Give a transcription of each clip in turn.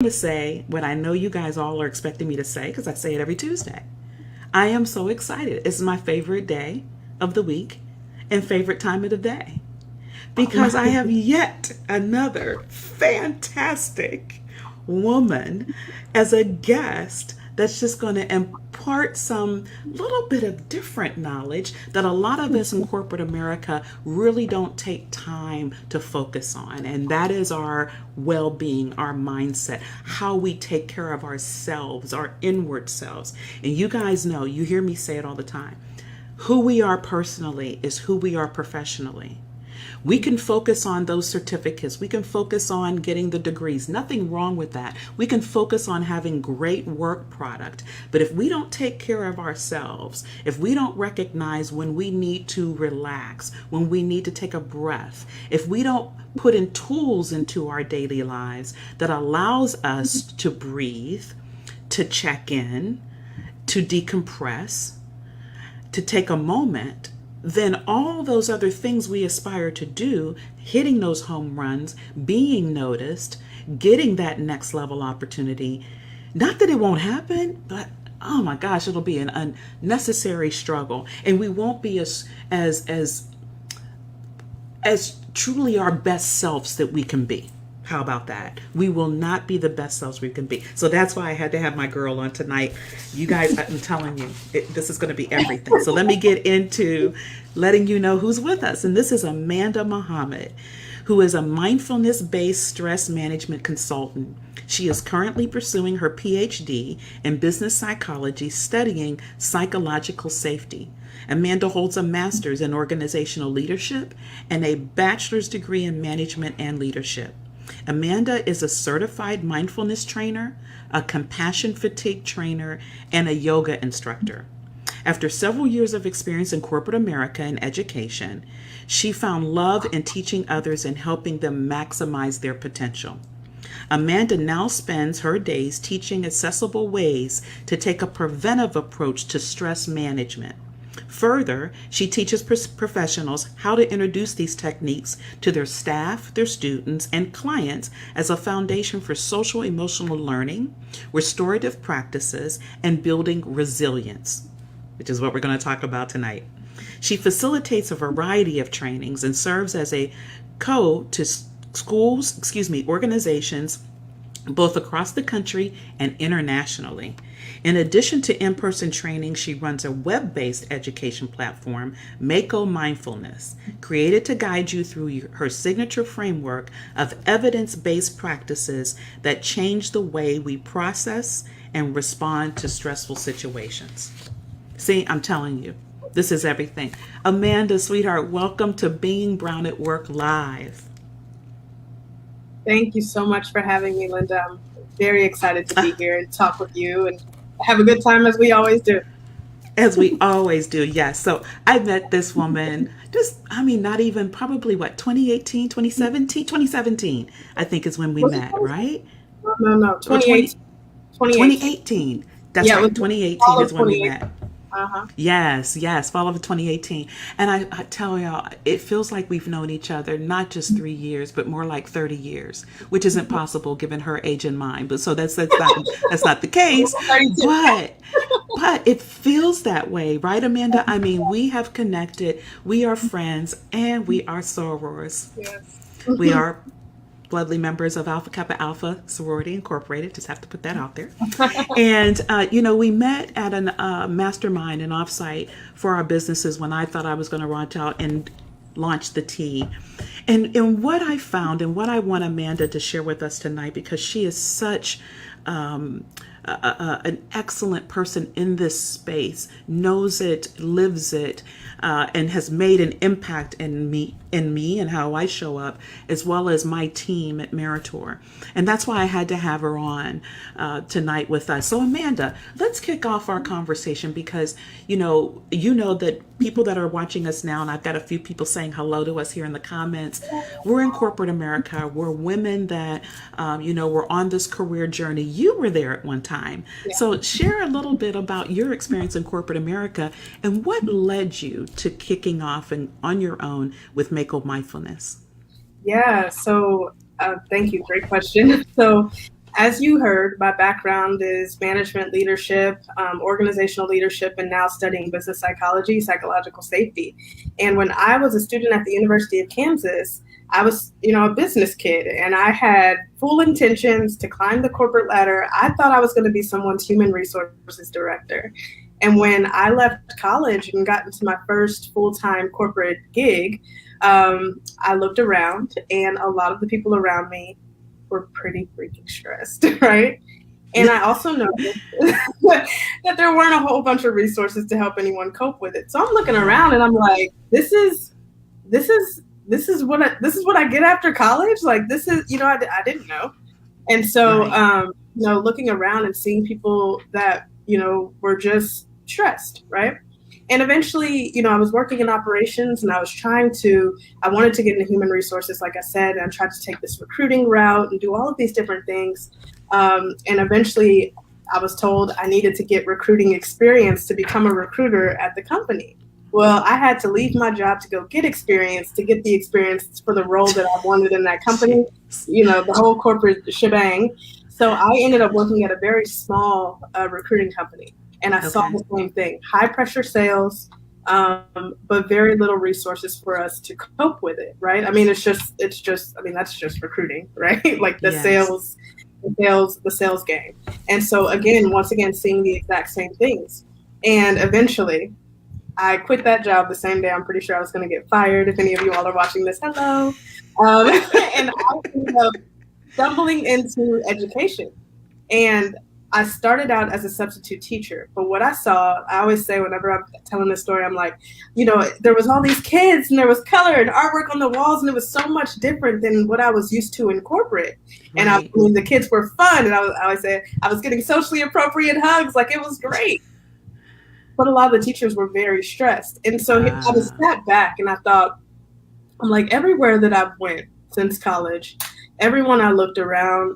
To say what I know you guys all are expecting me to say because I say it every Tuesday. I am so excited. It's my favorite day of the week and favorite time of the day because I have yet another fantastic woman as a guest that's just going to impart some little bit of different knowledge that a lot of us in corporate America really don't take time to focus on. And that is our well being, our mindset, how we take care of ourselves, our inward selves. And you guys know, you hear me say it all the time, who we are personally is who we are professionally. We can focus on those certificates. We can focus on getting the degrees. Nothing wrong with that. We can focus on having great work product. But if we don't take care of ourselves, if we don't recognize when we need to relax, when we need to take a breath, if we don't put in tools into our daily lives that allows us to breathe, to check in, to decompress, to take a moment, then all those other things we aspire to do, hitting those home runs, being noticed, getting that next level opportunity, not that it won't happen, but oh my gosh, it'll be an unnecessary struggle. And we won't be as truly our best selves that we can be. How about that? We will not be the best selves we can be. So that's why I had to have my girl on tonight. You guys, I'm telling you, this is going to be everything. So let me get into letting you know who's with us. And this is Amanda Muhammad, who is a mindfulness-based stress management consultant. She is currently pursuing her PhD in business psychology, studying psychological safety. Amanda holds a master's in organizational leadership and a bachelor's degree in management and leadership. Amanda is a certified mindfulness trainer, a compassion fatigue trainer, and a yoga instructor. After several years of experience in corporate America and education, she found love in teaching others and helping them maximize their potential. Amanda now spends her days teaching accessible ways to take a preventive approach to stress management. Further, she teaches professionals how to introduce these techniques to their staff, their students, and clients as a foundation for social emotional learning, restorative practices, and building resilience, which is what we're going to talk about tonight. She facilitates a variety of trainings and serves as a to organizations both across the country and internationally. In addition to in-person training, she runs a web-based education platform, Mako Mindfulness, created to guide you through her signature framework of evidence-based practices that change the way we process and respond to stressful situations. See, I'm telling you, this is everything. Amanda, sweetheart, welcome to Being Brown at Work Live. Thank you so much for having me, Linda. I'm very excited to be here and talk with you and have a good time as we always do. As we always do, yes. So I met this woman not even probably 2018, 2017? 2017, I think is when we met, right? No, 2018. 2018. That's right, 2018 is when we met. Uh-huh. Yes, fall of 2018. And I tell y'all, it feels like we've known each other not just 3 years, but more like 30 years, which isn't possible given her age and mine. But so that's not the case. But it feels that way, right, Amanda? I mean, we have connected, we are friends, and we are sorors. Yes. We are bloodly members of Alpha Kappa Alpha Sorority Incorporated. Just have to put that out there. And, we met at a mastermind and offsite for our businesses when I thought I was going to launch out and launch the tea. And what I found and what I want Amanda to share with us tonight, because she is such an excellent person in this space, knows it, lives it, and has made an impact in me and how I show up, as well as my team at Meritor. And that's why I had to have her on tonight with us. So Amanda, let's kick off our conversation because, you know that people that are watching us now, and I've got a few people saying hello to us here in the comments, we're in corporate America. We're women that, we're on this career journey. You were there at one time. Yeah. So share a little bit about your experience in corporate America and what led you to kicking off and on your own with Mako Mindfulness. Yeah, so thank you. Great question. So as you heard, my background is management leadership, organizational leadership, and now studying business psychology, psychological safety. And when I was a student at the University of Kansas, I was, a business kid, and I had full intentions to climb the corporate ladder. I thought I was going to be someone's human resources director. And when I left college and got into my first full-time corporate gig, I looked around, and a lot of the people around me were pretty freaking stressed, right? And I also noticed that there weren't a whole bunch of resources to help anyone cope with it. So I'm looking around and I'm like, this is what I get after college. Like, this is, I didn't know. And so, Right. looking around and seeing people that, were just stressed, right? And eventually, I was working in operations, and I wanted to get into human resources, like I said, and I tried to take this recruiting route and do all of these different things. And eventually I was told I needed to get recruiting experience to become a recruiter at the company. Well, I had to leave my job to go get experience, to get the experience for the role that I wanted in that company, the whole corporate shebang. So I ended up working at a very small recruiting company. And I saw the same thing, high pressure sales, but very little resources for us to cope with it, right? I mean, that's just recruiting, right? Like the Yes. sales game. And so once again, seeing the exact same things. And eventually I quit that job the same day. I'm pretty sure I was going to get fired. If any of you all are watching this, hello. And I ended up stumbling into education. And I started out as a substitute teacher, but what I saw, I always say whenever I'm telling this story, I'm like, there was all these kids and there was color and artwork on the walls, and it was so much different than what I was used to in corporate. And Right. the kids were fun, and I always say I was getting socially appropriate hugs, like it was great. But a lot of the teachers were very stressed. And so I just sat back and I thought, I'm like, everywhere that I've went since college, everywhere I looked around,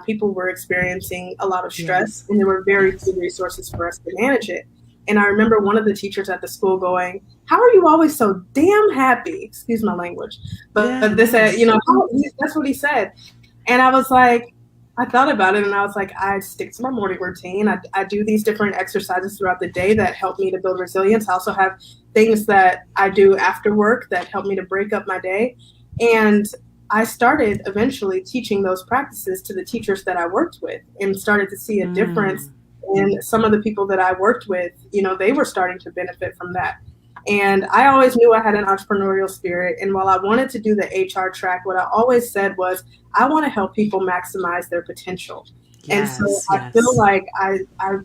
people were experiencing a lot of stress, Yes. and there were very Yes. few resources for us to manage it. And I remember one of the teachers at the school going, "How are you always so damn happy?" Excuse my language, but this, Yes. that's what he said. And I was like, I thought about it, and I was like, I stick to my morning routine. I do these different exercises throughout the day that help me to build resilience. I also have things that I do after work that help me to break up my day. And I started eventually teaching those practices to the teachers that I worked with, and started to see a difference in some of the people that I worked with. They were starting to benefit from that. And I always knew I had an entrepreneurial spirit. And while I wanted to do the HR track, what I always said was, I want to help people maximize their potential. And so Yes. I feel Yes. like I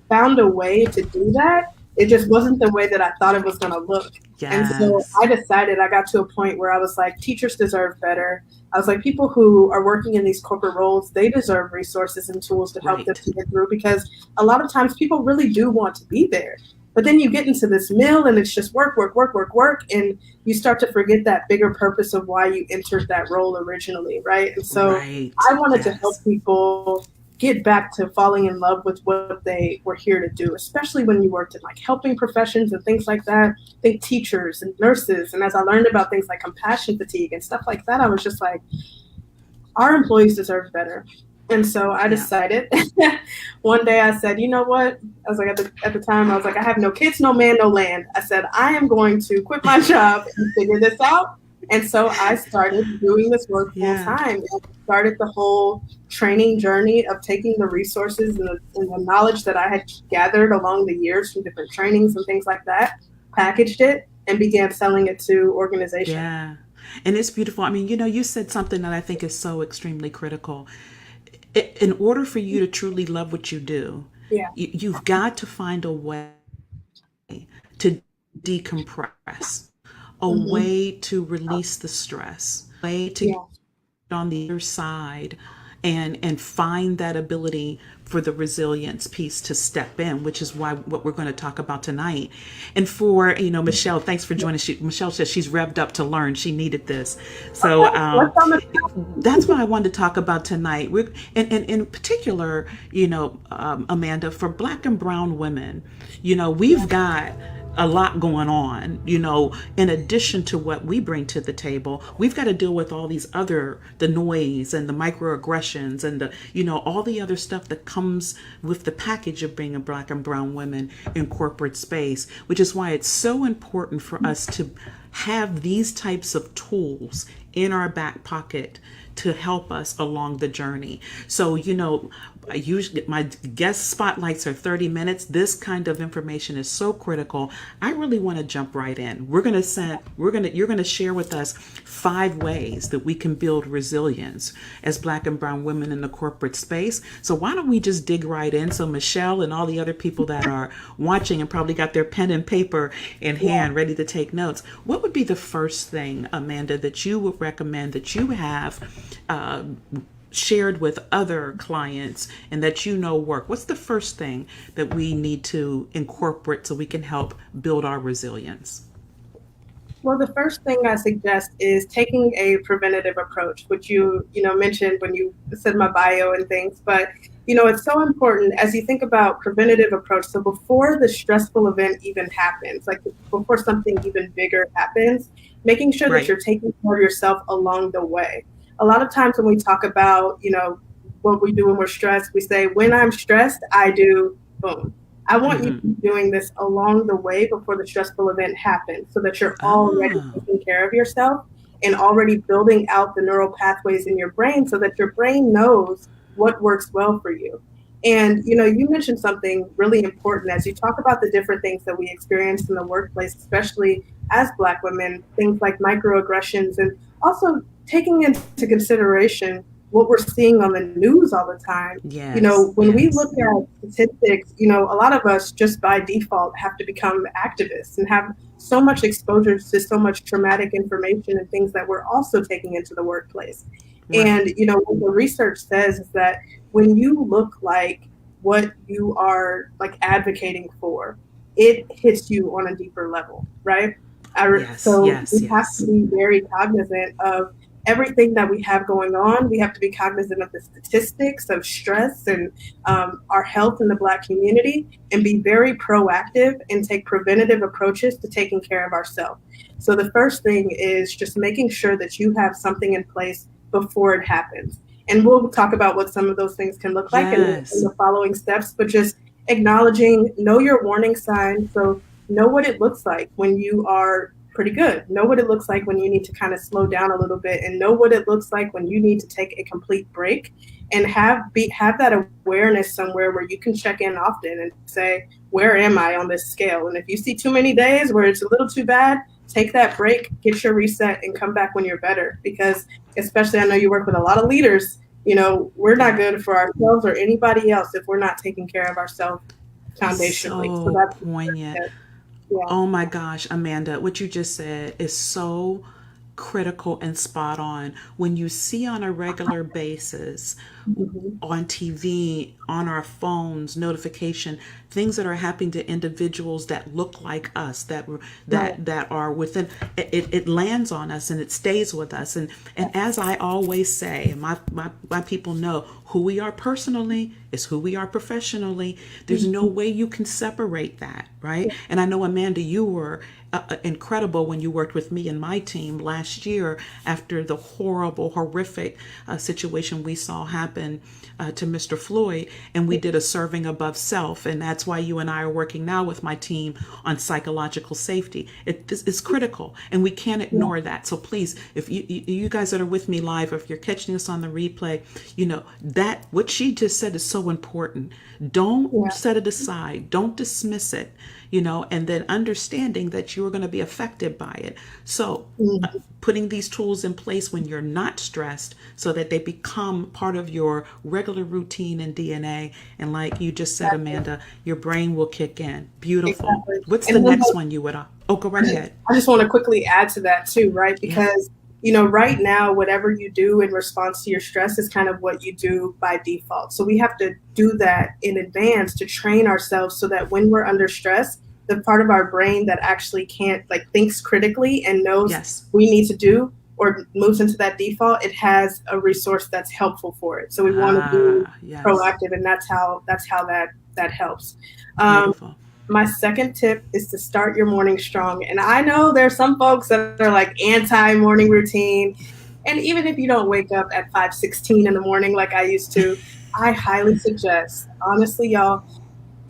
found a way to do that. It just wasn't the way that I thought it was going to look. And so Yes. I decided, I got to a point where I was like, teachers deserve better. I was like, people who are working in these corporate roles, they deserve resources and tools to help them Right. to get through, because a lot of times people really do want to be there. But then you get into this mill and it's just work, work, work, work, work. And you start to forget that bigger purpose of why you entered that role originally, right? And so Right. I wanted to Yes. help people get back to falling in love with what they were here to do, especially when you worked in like helping professions and things like that. I think teachers and nurses. And as I learned about things like compassion fatigue and stuff like that, I was just like, our employees deserve better. And so I Yeah. decided one day, I said, you know what? I was like, at the time, I was like, I have no kids, no man, no land. I said, I am going to quit my job and figure this out. And so I started doing this work full Yeah. time, and started the whole training journey of taking the resources and the knowledge that I had gathered along the years from different trainings and things like that, packaged it, and began selling it to organizations. Yeah. And it's beautiful. I mean, you said something that I think is so extremely critical. In order for you to truly love what you do, Yeah. you've got to find a way to decompress, a Hmm. way to release the stress, a way to Yeah. get on the other side and find that ability for the resilience piece to step in, which is why what we're going to talk about tonight. And for, Michelle, thanks for joining. Michelle says she's revved up to learn. She needed this. So that's what I wanted to talk about tonight. And in particular, Amanda, for Black and brown women, we've got a lot going on, in addition to what we bring to the table. We've got to deal with all these the noise and the microaggressions and all the other stuff that comes with the package of being a Black and brown woman in corporate space, which is why it's so important for us to have these types of tools in our back pocket to help us along the journey. So, usually my guest spotlights are 30 minutes. This kind of information is so critical. I really want to jump right in. You're going to share with us 5 ways that we can build resilience as Black and brown women in the corporate space. So why don't we just dig right in? So Michelle and all the other people that are watching and probably got their pen and paper in hand ready to take notes. What would be the first thing, Amanda, that you would recommend that you have shared with other clients and that work? What's the first thing that we need to incorporate so we can help build our resilience? Well, the first thing I suggest is taking a preventative approach, which you mentioned when you said my bio and things. But, it's so important as you think about preventative approach. So before the stressful event even happens, like before something even bigger happens, making sure that you're taking care of yourself along the way. A lot of times when we talk about, what we do when we're stressed, we say, when I'm stressed, I do boom. I want you to be doing this along the way before the stressful event happens so that you're already taking care of yourself and already building out the neural pathways in your brain so that your brain knows what works well for you. And, you mentioned something really important as you talk about the different things that we experience in the workplace, especially as Black women, things like microaggressions, and also taking into consideration what we're seeing on the news all the time. Yes, when we look at statistics, a lot of us just by default have to become activists and have so much exposure to so much traumatic information and things that we're also taking into the workplace. Right. And, what the research says is that when you look like what you are like advocating for, it hits you on a deeper level, right? We have to be very cognizant of everything that we have going on. We have to be cognizant of the statistics of stress and our health in the Black community, and be very proactive and take preventative approaches to taking care of ourselves. So the first thing is just making sure that you have something in place before it happens. And we'll talk about what some of those things can look like in the following steps, but just acknowledging, know your warning signs. So know what it looks like when you are pretty good. Know what it looks like when you need to kind of slow down a little bit, and know what it looks like when you need to take a complete break, and have that awareness somewhere where you can check in often and say, where am I on this scale? And if you see too many days where it's a little too bad, take that break, get your reset, and come back when you're better. Because especially, I know you work with a lot of leaders, we're not good for ourselves or anybody else if we're not taking care of ourselves foundationally. So that's poignant. Yeah. Oh my gosh, Amanda, what you just said is so critical and spot on. When you see on a regular basis on TV, on our phones, notification, things that are happening to individuals that look like us, that are within, it lands on us and it stays with us. And as I always say, and my people know, who we are personally is who we are professionally. There's no way you can separate that, right? And I know, Amanda, you were incredible when you worked with me and my team last year after the horrific situation we saw happen to Mr. Floyd, and we did a serving above self, and that's why you and I are working now with my team on psychological safety. It's critical, and we can't ignore that. So please, if you guys that are with me live, if you're catching us on the replay, that what she just said is so important. Don't set it aside. Don't dismiss it. And then understanding that you are going to be affected by it. So putting these tools in place when you're not stressed so that they become part of your regular routine and DNA. And like you just said, Amanda, your brain will kick in. Beautiful. Exactly. What's the next one you would, go right ahead. I just want to quickly add to that too, right? Because right now, whatever you do in response to your stress is kind of what you do by default. So we have to do that in advance to train ourselves so that when we're under stress, the part of our brain that actually can't like thinks critically and knows Yes. we need to do or moves into that default, it has a resource that's helpful for it. So we want to be Yes. proactive, and that's how that helps. Um, Beautiful. my second tip is to start your morning strong. And I know there's some folks that are like anti morning routine. And even if you don't wake up at 5:16 in the morning like I used to, I highly suggest, honestly, y'all,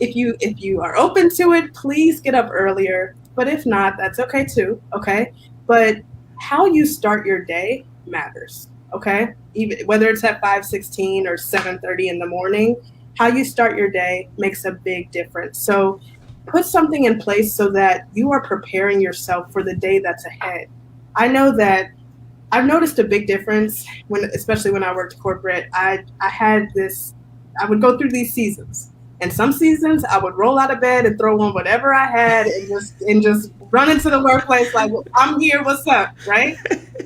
if you are open to it, please get up earlier. But if not, that's okay too. Okay. But how you start your day matters. Okay. Even whether it's at 5:16 or 7:30 in the morning, how you start your day makes a big difference. So put something in place so that you are preparing yourself for the day that's ahead. I know that I've noticed a big difference especially when I worked corporate. I had this. I would go through these seasons, and some seasons I would roll out of bed and throw on whatever I had and just run into the workplace like I'm here. What's up, right?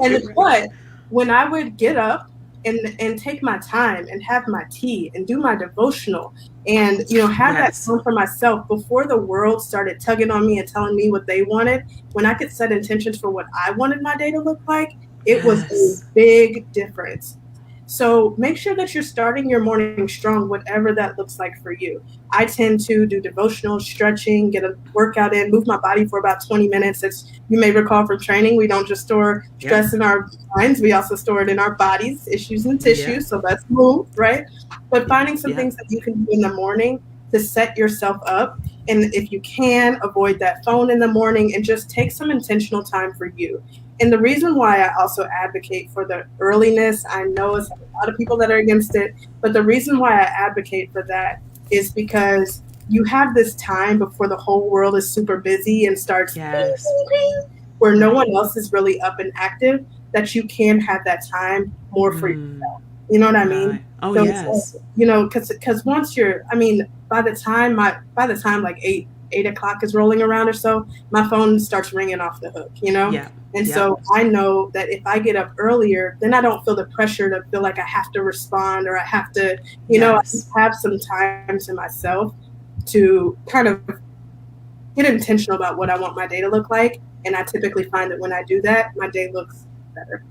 And but when I would get up and take my time and have my tea and do my devotional and have that Yes. time for myself before the world started tugging on me and telling me what they wanted, when I could set intentions for what I wanted my day to look like, it was a Yes. big difference. So make sure that you're starting your morning strong, whatever that looks like for you. I tend to do devotional stretching, get a workout in, move my body for about 20 minutes. As you may recall from training, we don't just store Yep. stress in our minds, we also store it in our bodies, issues and Yep. tissues. So let's move, right? But Yep. finding some Yep. things that you can do in the morning to set yourself up. And if you can, avoid that phone in the morning and just take some intentional time for you. And the reason why I also advocate for the earliness, I know it's a lot of people that are against it, but the reason why I advocate for that is because you have this time before the whole world is super busy and starts Yes. where no Right. one else is really up and active, that you can have that time more for Mm. yourself. You know what I mean? Right. Oh, So it's yes. like, because once by the time like 8 o'clock is rolling around or so, my phone starts ringing off the hook. Yep. And Yep. so I know that if I get up earlier, then I don't feel the pressure to feel like I have to respond or I have to, I just Yes. have some time to myself to kind of get intentional about what I want my day to look like. And I typically find that when I do that, my day looks better.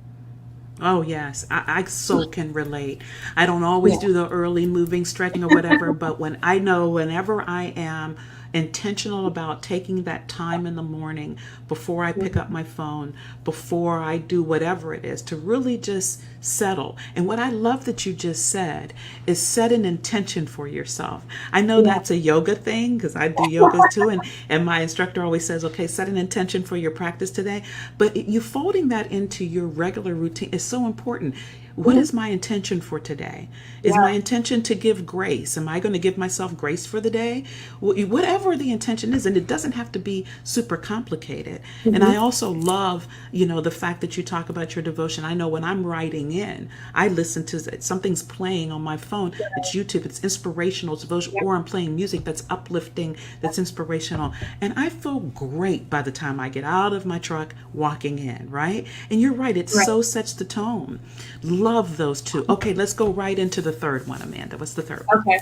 Oh, yes. I so can relate. I don't always Yeah. do the early moving stretching or whatever, but when I know whenever I am intentional about taking that time in the morning before I pick up Mhm. my phone, before I do whatever it is, to really just settle. And what I love that you just said is set an intention for yourself. I know Yeah. that's a yoga thing because I do yoga too, and my instructor always says, okay, set an intention for your practice today. But you folding that into your regular routine is so important. What Mhm. is my intention for today? Is my Yeah. intention to give grace? Am I going to give myself grace for the day? Whatever the intention is, and it doesn't have to be super complicated. And I Mhm. also love, the fact that you talk about your devotion. I know when I'm writing in, I listen to something's playing on my phone. It's YouTube. It's inspirational devotion, Yep. or I'm playing music that's uplifting, that's inspirational, and I feel great by the time I get out of my truck walking in. Right? And you're right. It Right. so sets the tone. Love those two. Okay, let's go right into the third one, Amanda. What's the third one? Okay.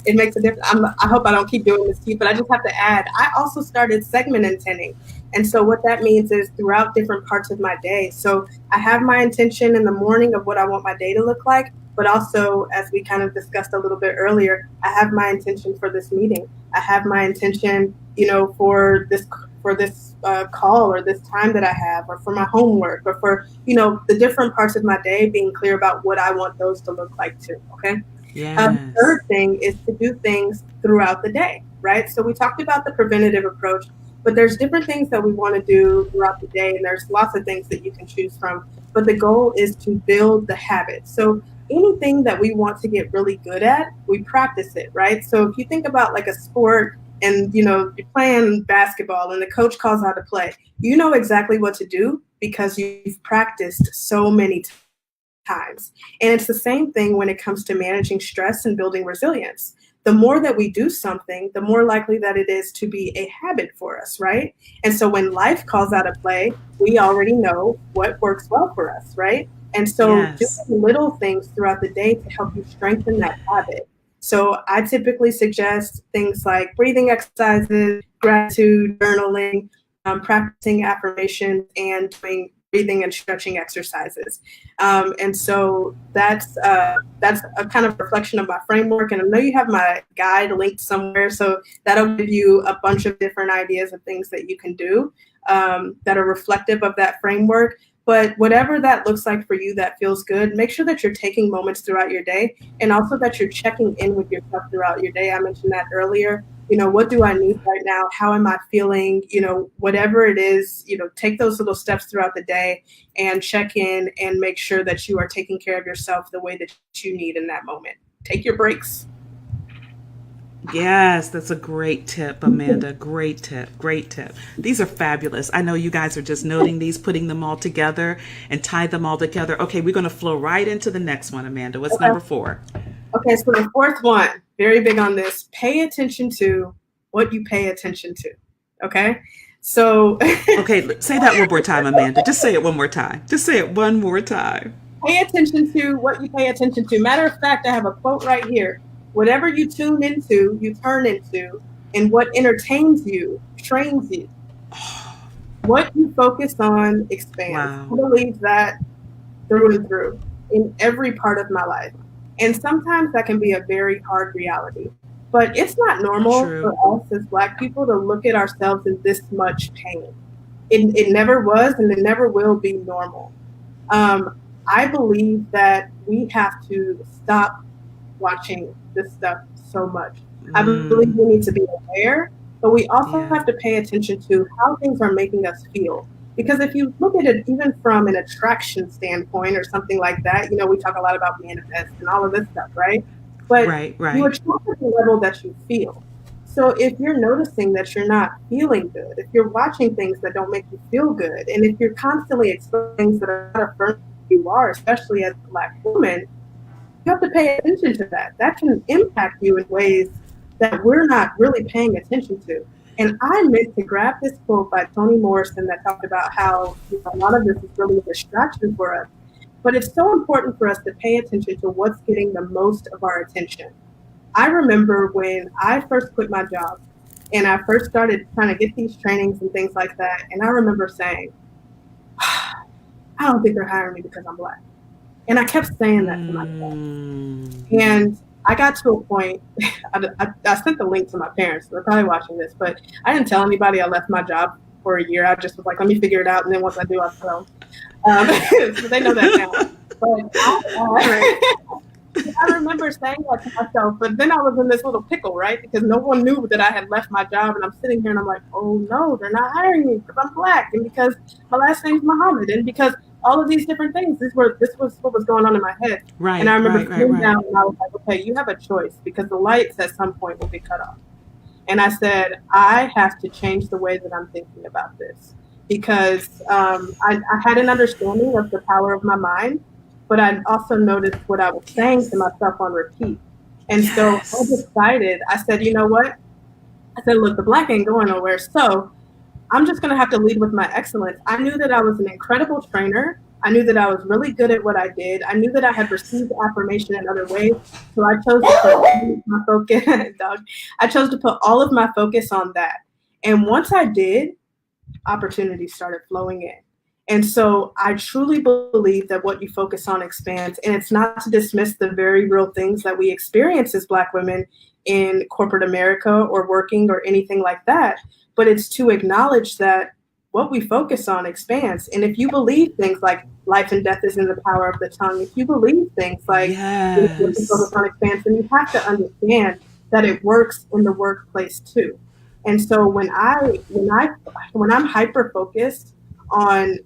It makes a difference. I hope I don't keep doing this to you, but I just have to add, I also started segment intending. And so what that means is throughout different parts of my day. So I have my intention in the morning of what I want my day to look like, but also as we kind of discussed a little bit earlier, I have my intention for this meeting. I have my intention, for this call or this time that I have, or for my homework, or for the different parts of my day, being clear about what I want those to look like too. Okay. Third Yes. thing is to do things throughout the day, right? So we talked about the preventative approach, but there's different things that we want to do throughout the day, and there's lots of things that you can choose from. But the goal is to build the habit. So anything that we want to get really good at, we practice it, right? So if you think about like a sport and you're playing basketball and the coach calls out to play, you know exactly what to do because you've practiced so many times. And it's the same thing when it comes to managing stress and building resilience. the more that we do something, the more likely that it is to be a habit for us, right? And so when life calls out of play, we already know what works well for us, right? And so Yes. doing little things throughout the day to help you strengthen that habit. So I typically suggest things like breathing exercises, gratitude, journaling, practicing affirmations, and doing breathing and stretching exercises. And so that's a kind of reflection of my framework. And I know you have my guide linked somewhere, so that'll give you a bunch of different ideas of things that you can do that are reflective of that framework. But whatever that looks like for you that feels good, make sure that you're taking moments throughout your day, and also that you're checking in with yourself throughout your day. I mentioned that earlier. What do I need right now? How am I feeling? Whatever it is, take those little steps throughout the day and check in and make sure that you are taking care of yourself the way that you need in that moment. Take your breaks. Yes, that's a great tip, Amanda. Great tip. Great tip. These are fabulous. I know you guys are just noting these, putting them all together and tie them all together. Okay, we're going to flow right into the next one, Amanda. What's number 4? Okay, so the fourth one, very big on this, pay attention to what you pay attention to. Okay? So okay, say that one more time, Amanda. Just say it one more time. Just say it one more time. Pay attention to what you pay attention to. Matter of fact, I have a quote right here. Whatever you tune into, you turn into, and what entertains you trains you. What you focus on expands. Wow. I believe that through and through in every part of my life. And sometimes that can be a very hard reality. But it's not normal for us as Black people to look at ourselves in this much pain. It never was, and it never will be normal. I believe that we have to stop watching this stuff so much. I believe we need to be aware, but we also have to pay attention to how things are making us feel. Because if you look at it even from an attraction standpoint or something like that, we talk a lot about manifest and all of this stuff, right? But you attract at the level that you feel. So if you're noticing that you're not feeling good, if you're watching things that don't make you feel good, and if you're constantly exposing things that are not affirming who you are, especially as a Black woman, you have to pay attention to that. That can impact you in ways that we're not really paying attention to. And I meant to grab this quote by Toni Morrison that talked about how a lot of this is really a distraction for us. But it's so important for us to pay attention to what's getting the most of our attention. I remember when I first quit my job and I first started trying to get these trainings and things like that. And I remember saying, I don't think they're hiring me because I'm Black. And I kept saying that to myself. And I got to a point, I sent the link to my parents. They're probably watching this, but I didn't tell anybody I left my job for a year. I just was like, let me figure it out. And then once I do, I'll tell them. So they know that now. But I remember saying that to myself, but then I was in this little pickle, right? Because no one knew that I had left my job. And I'm sitting here and I'm like, oh no, they're not hiring me because I'm Black and because my last name's Muhammad and because all of these different things. This was what was going on in my head. Right. And I remember sitting down and I was like, okay, you have a choice because the lights at some point will be cut off. And I said, I have to change the way that I'm thinking about this because I had an understanding of the power of my mind, but I also noticed what I was saying to myself on repeat. And so I decided, I said, you know what? I said, look, the Black ain't going nowhere. So I'm just going to have to lead with my excellence. I knew that I was an incredible trainer. I knew that I was really good at what I did. I knew that I had received affirmation in other ways. So I chose to put my focus, I chose to put all of my focus on that. And once I did, opportunities started flowing in. And so I truly believe that what you focus on expands. And it's not to dismiss the very real things that we experience as Black women in corporate America or working or anything like that. But it's to acknowledge that what we focus on expands. And if you believe things like life and death is in the power of the tongue, if you believe things like what you focus on expands, then you have to understand that it works in the workplace too. And so when I'm hyper focused on,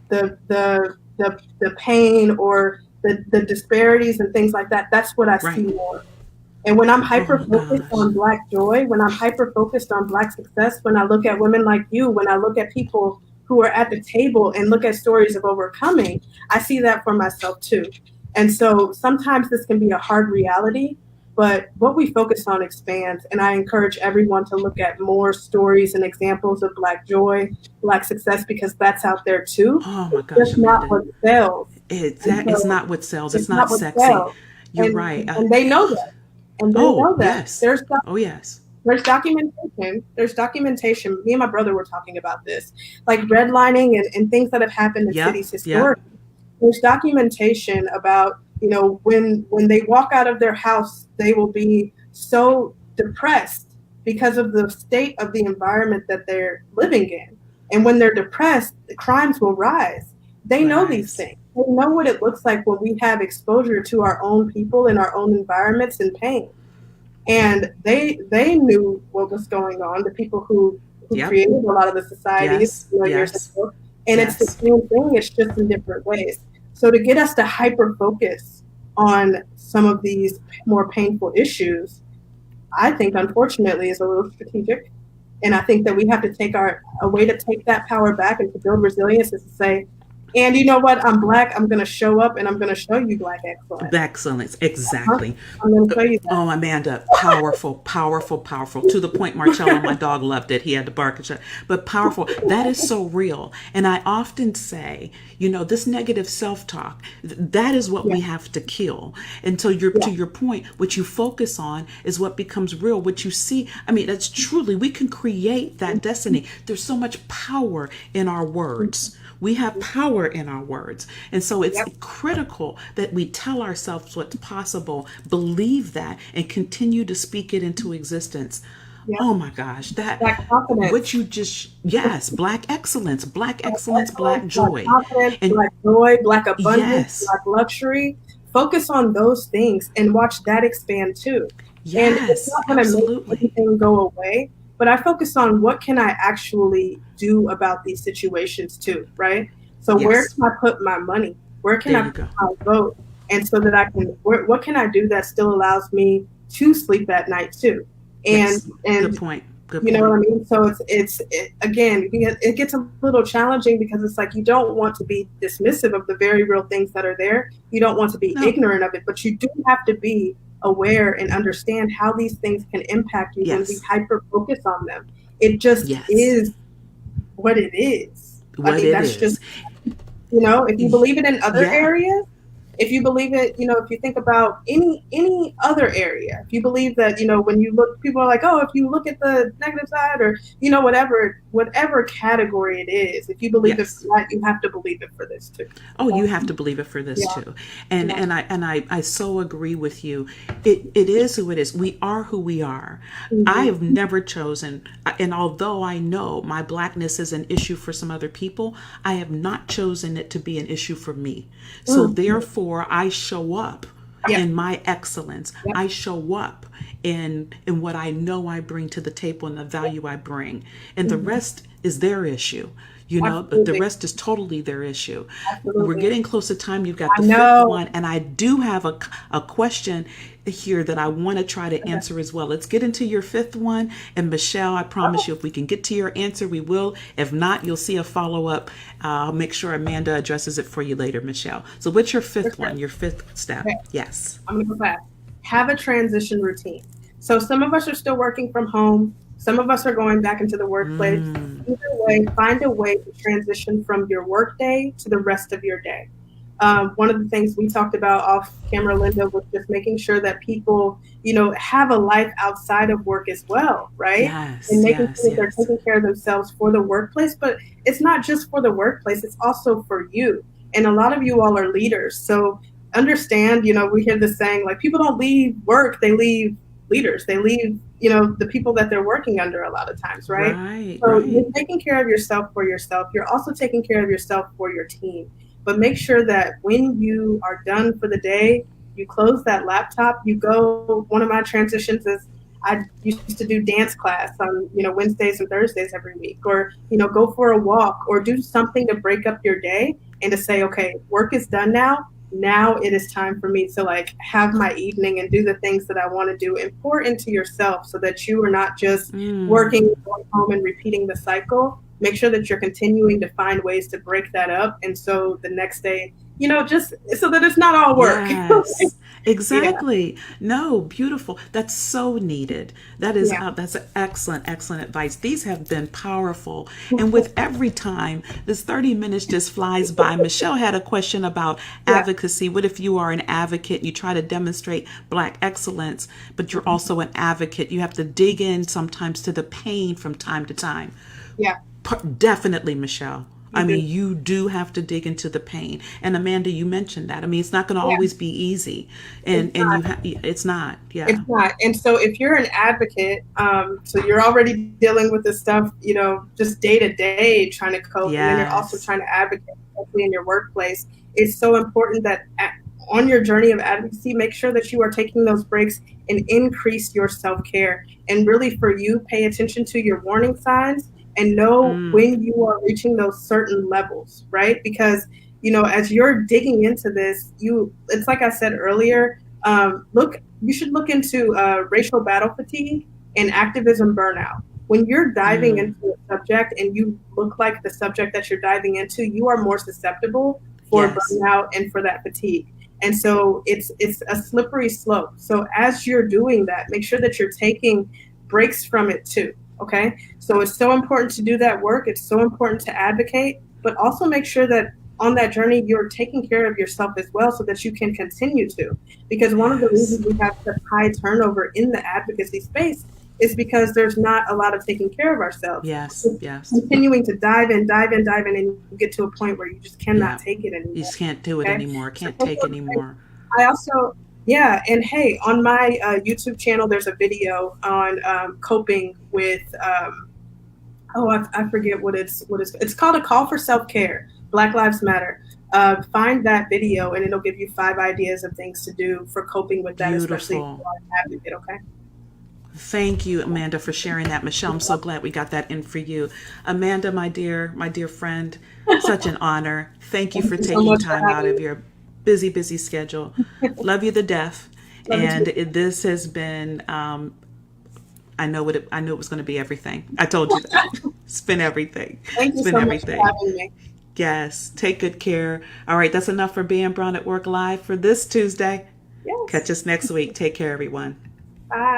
the pain or the disparities and things like that, that's what I see more. And when I'm hyper-focused on Black joy, when I'm hyper-focused on Black success, when I look at women like you, when I look at people who are at the table and look at stories of overcoming, I see that for myself too. And so sometimes this can be a hard reality, but what we focus on expands. And I encourage everyone to look at more stories and examples of Black joy, Black success, because that's out there too. Oh my It's gosh, just not Amanda. what sells. And It's so not what sells. It's it's not not what sexy. sells. You're right. And they know that. And they Oh, know that. yes. Oh, yes. There's documentation. There's documentation. Me and my brother were talking about this, like redlining and things that have happened in Yep. cities Yep. historically. There's documentation about, when they walk out of their house, they will be so depressed because of the state of the environment that they're living in. And when they're depressed, the crimes will rise. They know these Rise. things. They know what it looks like when we have exposure to our own people in our own environments and pain. And they knew what was going on, the people who Yep. created a lot of the societies, Yes. years Yes. ago. And it's the Yes. same thing, it's just in different ways. So to get us to hyper focus on some of these more painful issues, I think unfortunately is a little strategic. And I think that we have to take a way to take that power back and to build resilience is to say, and you know what, I'm Black, I'm gonna show up and I'm gonna show you Black excellence. Excellence. Uh-huh. Exactly. I'm gonna show you that. Oh, Amanda, powerful, powerful, powerful. To the point, Marcello, my dog, loved it. He had to bark and shut. But powerful. That is so real. And I often say, this negative self-talk, that is what we Yeah. have to kill. And so to Yeah. your point, what you focus on is what becomes real. What you see, I mean, that's truly, we can create that destiny. There's so much power in our words. We have power in our words. And so it's Yep. critical that we tell ourselves what's possible, believe that, and continue to speak it into existence. Yep. Oh my gosh, Black confidence. what you just, yes, Black excellence, Black joy. Black confidence, And Black joy, Black abundance, yes, Black luxury. Focus on those things and watch that expand too. And it's yes, not going to make absolutely. anything go away, but I focus on what can I actually do about these situations too, right? So where Yes, can I put my money? Where can there I you put go. my vote? And so that what can I do that still allows me to sleep at night too? And Yes, good and point. Good you know what I point. mean? So again, it gets a little challenging because it's like you don't want to be dismissive of the very real things that are there. You don't want to be No, ignorant of it, but you do have to be aware and understand how these things can impact you when we yes, hyper focus on them. It just yes, is what it is. I what mean, it that's just, is. if you believe it in other Yeah, areas, if you believe it, if you think about any other area, if you believe that, when you look, people are like, oh, if you look at the negative side or, whatever category it is, if you believe it yes. for that, you have to believe it for this too. Oh, So, you have to believe it for this yeah, too. And yeah. I so agree with you. It is who it is. We are who we are. I Mhm. have never chosen, and although I know my Blackness is an issue for some other people, I have not chosen it to be an issue for me. So Mm. therefore I show up Yeah. in my excellence. Yeah. I show up in what I know I bring to the table and the value I bring. And the Mhm. rest is their issue. But the Absolutely. rest is totally their issue. We're Absolutely. getting close to time. You've got I the fifth know. one, and I do have a question here that I want to try to answer as well. Let's get into your fifth one. And Michelle, I promise you, if we can get to your answer, we will. If not, you'll see a follow up. I'll make sure Amanda addresses it for you later, Michelle. So, what's your For fifth sure. one, your fifth step? Okay. Yes. I'm going to go fast. Have a transition routine. So some of us are still working from home. Some of us are going back into the workplace. Mm, Either way, find a way to transition from your work day to the rest of your day. One of the things we talked about off camera, Linda, was just making sure that people, have a life outside of work as well, right? yes, And making yes, sure that they're yes. taking care of themselves for the workplace, but it's not just for the workplace, it's also for you. And a lot of you all are leaders. So understand, we hear this saying, like, people don't leave work, they leave leaders. They leave, the people that they're working under a lot of times, right? Right, So right. you're taking care of yourself for yourself. You're also taking care of yourself for your team. But make sure that when you are done for the day, you close that laptop, you go. One of my transitions is I used to do dance class on, Wednesdays and Thursdays every week, or, go for a walk or do something to break up your day and to say, okay, work is done now. Now it is time for me to have my evening and do the things that I want to do and pour into yourself so that you are not just Mm, working, going home and repeating the cycle. Make sure that you're continuing to find ways to break that up. And so the next day, just so that it's not all work. yes. Yeah, Exactly. No, beautiful. That's so needed. yeah, That's excellent, excellent advice. These have been powerful. And with every time, this 30 minutes just flies by. Michelle had a question about yeah, advocacy. What if you are an advocate, you try to demonstrate Black excellence, but you're also an advocate? You have to dig in sometimes to the pain from time to time. yeah. Definitely, Michelle. I You do. mean, you do have to dig into the pain. And Amanda, you mentioned that. I mean, it's not going to Yeah, always be easy, it's and it's not. It's Yeah. not. And so if you're an advocate, so you're already dealing with this stuff, just day to day trying to cope, and then you're also Yes. trying to advocate, especially in your workplace. It's so important that on your journey of advocacy, make sure that you are taking those breaks and increase your self care. And really, for you, pay attention to your warning signs and know Mm, when you are reaching those certain levels, right? Because as you're digging into this, it's like I said earlier, you should look into racial battle fatigue and activism burnout. When you're diving mm, into a subject and you look like the subject that you're diving into, you are more susceptible for yes. burnout and for that fatigue. And so it's a slippery slope. So as you're doing that, make sure that you're taking breaks from it too. Okay. So it's so important to do that work. It's so important to advocate, but also make sure that on that journey, you're taking care of yourself as well so that you can continue to. Because one of the Yes. reasons we have such high turnover in the advocacy space is because there's not a lot of taking care of ourselves. Yes. It's Yes. continuing to dive in, dive in, dive in, and you get to a point where you just cannot Yeah. take it You anymore. just can't do it Okay. anymore. So Can't those take are the things. anymore. I also, yeah, and hey, on my YouTube channel, there's a video on coping with. I forget it's called a call for self care. Black Lives Matter. Find that video, and it'll give you 5 ideas of things to do for coping with that, especially if you Beautiful. are an advocate. Okay. Thank you, Amanda, for sharing that. Michelle, I'm so glad we got that in for you. Amanda, my dear friend, such an honor. Thank you Thank for you so taking much for time out having of me. your busy, busy schedule. Love you to death. Love you And too. this has been, I knew it was going to be everything. I told you that. It's been everything. Thank It's you been so much for everything. having me. Yes. Take good care. All right. That's enough for being Brown at Work Live for this Tuesday. Yes. Catch us next week. Take care, everyone. Bye.